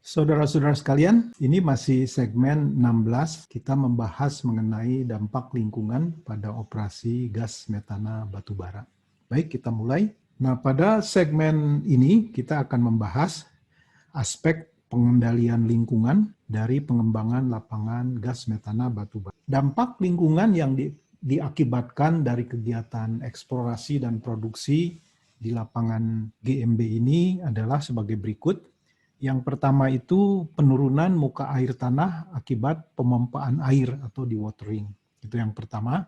Saudara-saudara sekalian, ini masih segmen 16, kita membahas mengenai dampak lingkungan pada operasi gas metana batubara. Baik, kita mulai. Nah, pada segmen ini kita akan membahas aspek pengendalian lingkungan dari pengembangan lapangan gas metana batubara. Dampak lingkungan yang diakibatkan dari kegiatan eksplorasi dan produksi di lapangan GMB ini adalah sebagai berikut. Yang pertama itu penurunan muka air tanah akibat pemompaan air atau dewatering. Itu yang pertama.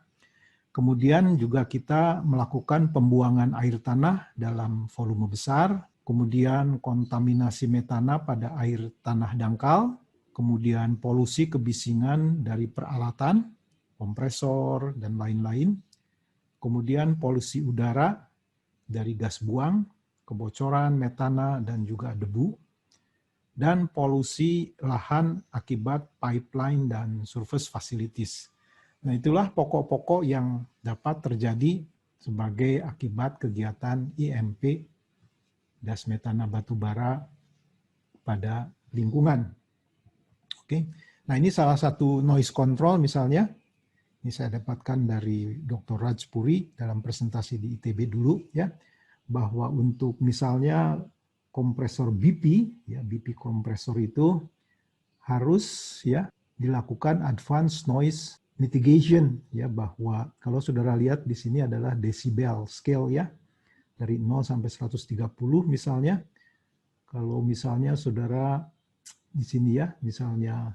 Kemudian juga kita melakukan pembuangan air tanah dalam volume besar. Kemudian kontaminasi metana pada air tanah dangkal. Kemudian polusi kebisingan dari peralatan, kompresor, dan lain-lain. Kemudian polusi udara dari gas buang, kebocoran metana, dan juga debu. Dan polusi lahan akibat pipeline dan surface facilities. Nah, itulah pokok-pokok yang dapat terjadi sebagai akibat kegiatan IMP gas metana batubara pada lingkungan. Oke. Nah, ini salah satu noise control misalnya. Ini saya dapatkan dari Dr. Rajpuri dalam presentasi di ITB dulu ya, bahwa untuk misalnya kompresor BP, ya BP kompresor itu harus ya dilakukan advanced noise mitigation ya, bahwa kalau saudara lihat di sini adalah decibel scale ya, dari 0 sampai 130 misalnya. Kalau misalnya saudara di sini ya, misalnya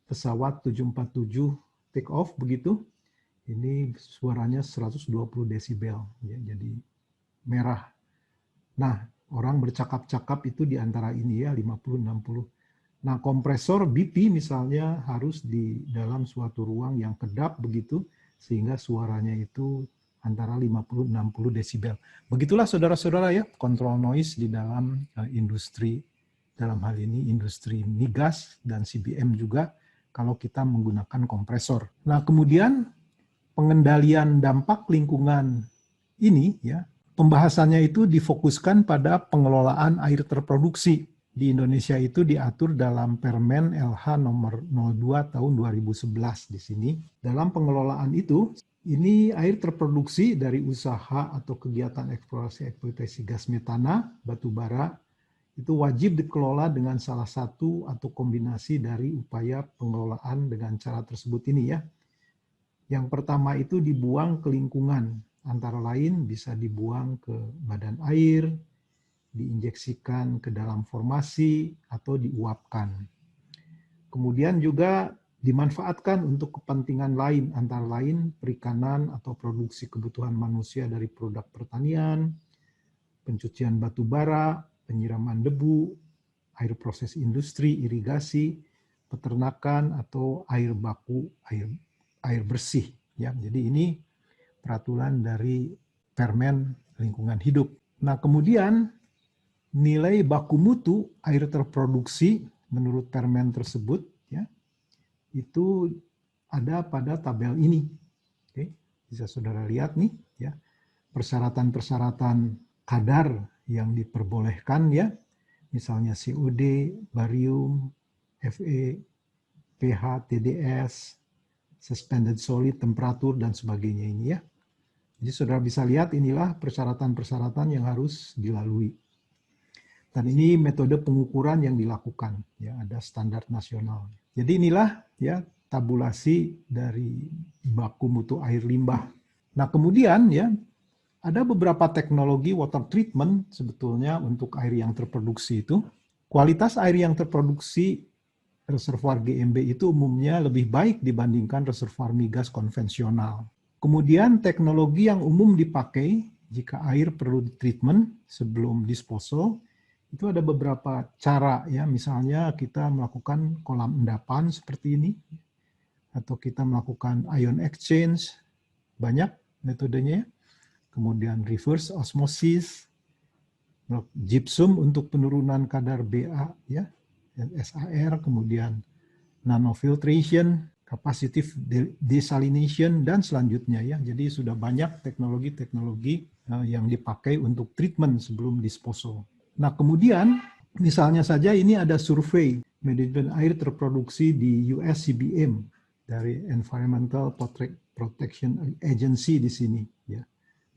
pesawat 747 take off begitu, ini suaranya 120 desibel ya, jadi merah. Nah, orang bercakap-cakap itu di antara ini ya, 50-60. Nah, kompresor BP misalnya harus di dalam suatu ruang yang kedap begitu, sehingga suaranya itu antara 50-60 desibel. Begitulah saudara-saudara ya, control noise di dalam industri, dalam hal ini industri migas dan CBM juga, kalau kita menggunakan kompresor. Nah, kemudian pengendalian dampak lingkungan ini ya, pembahasannya itu difokuskan pada pengelolaan air terproduksi. Di Indonesia itu diatur dalam Permen LH nomor 02 tahun 2011 di sini. Dalam pengelolaan itu, ini air terproduksi dari usaha atau kegiatan eksplorasi eksploitasi gas metana, batubara, itu wajib dikelola dengan salah satu atau kombinasi dari upaya pengelolaan dengan cara tersebut ini ya. Yang pertama itu dibuang ke lingkungan. Antara lain bisa dibuang ke badan air, diinjeksikan ke dalam formasi, atau diuapkan. Kemudian juga dimanfaatkan untuk kepentingan lain, antara lain perikanan atau produksi kebutuhan manusia dari produk pertanian, pencucian batu bara, penyiraman debu, air proses industri, irigasi, peternakan, atau air baku, air bersih. Ya, jadi ini peraturan dari Permen Lingkungan Hidup. Nah, kemudian nilai baku mutu air terproduksi menurut permen tersebut ya, itu ada pada tabel ini. Oke, bisa saudara lihat nih ya, persyaratan-persyaratan kadar yang diperbolehkan ya, misalnya COD, barium, Fe, pH, TDS, suspended solid, temperatur, dan sebagainya ini ya. Jadi saudara bisa lihat inilah persyaratan-persyaratan yang harus dilalui. Dan ini metode pengukuran yang dilakukan, ya ada standar nasional. Jadi inilah ya tabulasi dari baku mutu air limbah. Nah kemudian ya ada beberapa teknologi water treatment sebetulnya untuk air yang terproduksi itu. Kualitas air yang terproduksi reservoir GMB itu umumnya lebih baik dibandingkan reservoir migas konvensional. Kemudian teknologi yang umum dipakai jika air perlu treatment sebelum disposal, itu ada beberapa cara ya, misalnya kita melakukan kolam endapan seperti ini, atau kita melakukan ion exchange, banyak metodenya, kemudian reverse osmosis, gypsum untuk penurunan kadar Ba, ya, SAR, kemudian nanofiltration, capacitive desalination, dan selanjutnya ya. Jadi sudah banyak teknologi-teknologi yang dipakai untuk treatment sebelum disposal. Nah kemudian Misalnya saja ini ada survei manajemen air terproduksi di US CBM dari Environmental Protection Agency di sini. Ya.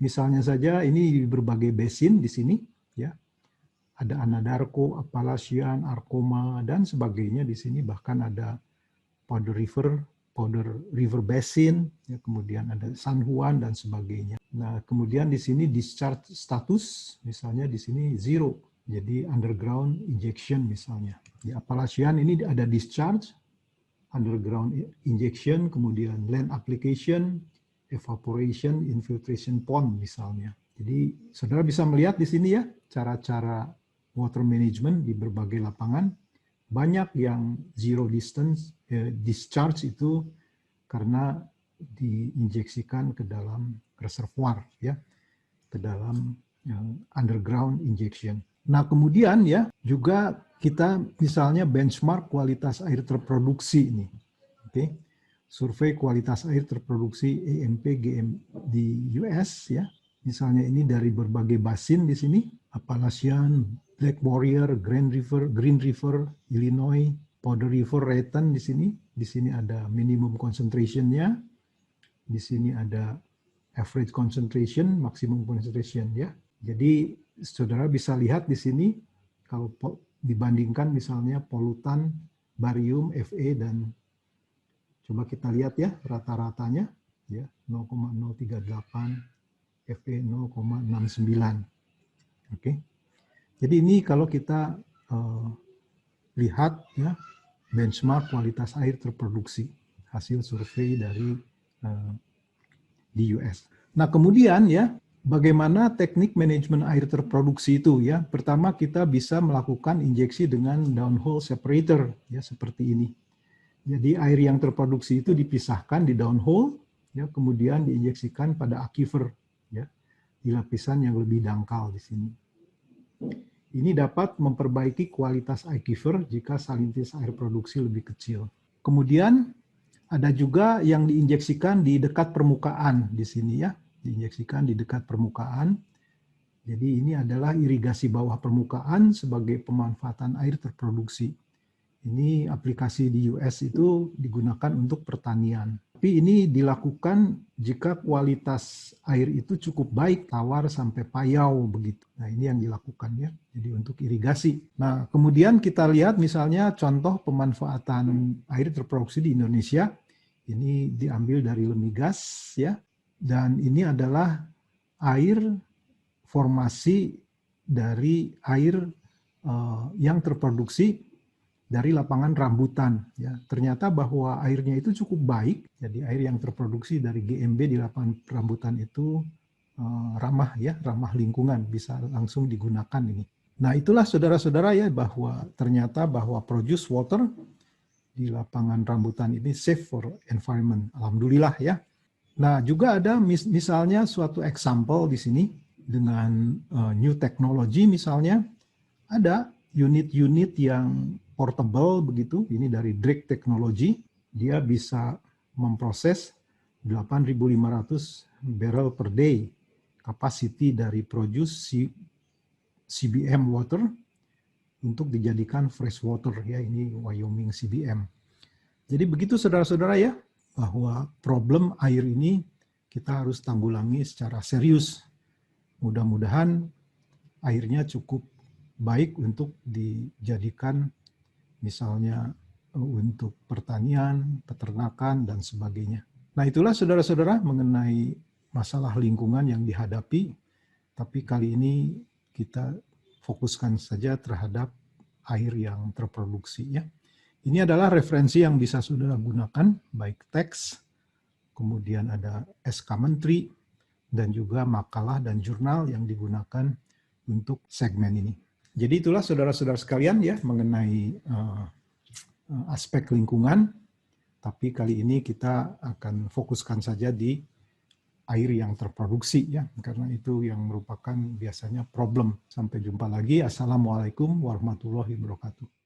Misalnya saja ini di berbagai basin di sini, ya. Ada Anadarko, Appalachian, Arkoma, dan sebagainya di sini. Bahkan ada Powder River Basin, ya, kemudian ada San Juan dan sebagainya. Nah, kemudian di sini discharge status, misalnya di sini zero, jadi underground injection misalnya. Di Appalachian ini ada discharge, underground injection, kemudian land application, evaporation, infiltration pond misalnya. Jadi saudara bisa melihat di sini ya cara-cara water management di berbagai lapangan. Banyak yang zero distance discharge itu karena diinjeksikan ke dalam reservoir, ya, ke dalam underground injection. Nah, kemudian ya juga kita misalnya benchmark kualitas air terproduksi ini. Oke. Survei kualitas air terproduksi EMP/GM di US, ya. Misalnya ini dari berbagai basin di sini, Appalachian, Black Warrior, Green River, Illinois, Powder River, Rayton di sini. Di sini ada minimum concentration-nya. Di sini ada average concentration, maximum concentration, ya. Jadi saudara bisa lihat di sini kalau dibandingkan misalnya polutan, barium, Fe, dan coba kita lihat ya rata-ratanya, ya, 0,038, Fe 0,69. Oke. Jadi ini kalau kita lihat ya benchmark kualitas air terproduksi hasil survei dari di US. Nah, kemudian ya bagaimana teknik manajemen air terproduksi itu ya. Pertama kita bisa melakukan injeksi dengan downhole separator ya seperti ini. Jadi air yang terproduksi itu dipisahkan di downhole ya kemudian diinjeksikan pada aquifer ya di lapisan yang lebih dangkal di sini. Ini dapat memperbaiki kualitas aquifer jika salintis air produksi lebih kecil. Kemudian ada juga yang diinjeksikan di dekat permukaan di sini ya, diinjeksikan di dekat permukaan. Jadi ini adalah irigasi bawah permukaan sebagai pemanfaatan air terproduksi. Ini aplikasi di US itu digunakan untuk pertanian. Tapi ini dilakukan jika kualitas air itu cukup baik, tawar sampai payau begitu. Nah ini yang dilakukan ya, jadi untuk irigasi. Nah kemudian kita lihat misalnya contoh pemanfaatan air terproduksi di Indonesia. Ini diambil dari Lemigas ya, dan ini adalah air formasi dari air yang terproduksi dari lapangan rambutan. Ya, ternyata bahwa airnya itu cukup baik. Jadi air yang terproduksi dari GMB di lapangan rambutan itu ramah ya, ramah lingkungan, bisa langsung digunakan ini. Nah itulah saudara-saudara ya bahwa ternyata bahwa produce water di lapangan rambutan ini safe for environment. Alhamdulillah ya. Nah juga ada misalnya suatu example di sini dengan new technology misalnya ada unit-unit yang portable begitu, ini dari Drake Technology, dia bisa memproses 8.500 barrel per day capacity dari produce CBM water untuk dijadikan fresh water ya, ini Wyoming CBM. Jadi begitu saudara-saudara ya, bahwa problem air ini kita harus tanggulangi secara serius. Mudah-mudahan airnya cukup baik untuk dijadikan misalnya untuk pertanian, peternakan, dan sebagainya. Nah itulah saudara-saudara mengenai masalah lingkungan yang dihadapi, tapi kali ini kita fokuskan saja terhadap air yang terproduksi ya. Ini adalah referensi yang bisa saudara gunakan, baik teks, kemudian ada SK Menteri, dan juga makalah dan jurnal yang digunakan untuk segmen ini. Jadi itulah saudara-saudara sekalian ya mengenai aspek lingkungan, tapi kali ini kita akan fokuskan saja di air yang terproduksi ya, karena itu yang merupakan biasanya problem. Sampai jumpa lagi. Assalamualaikum warahmatullahi wabarakatuh.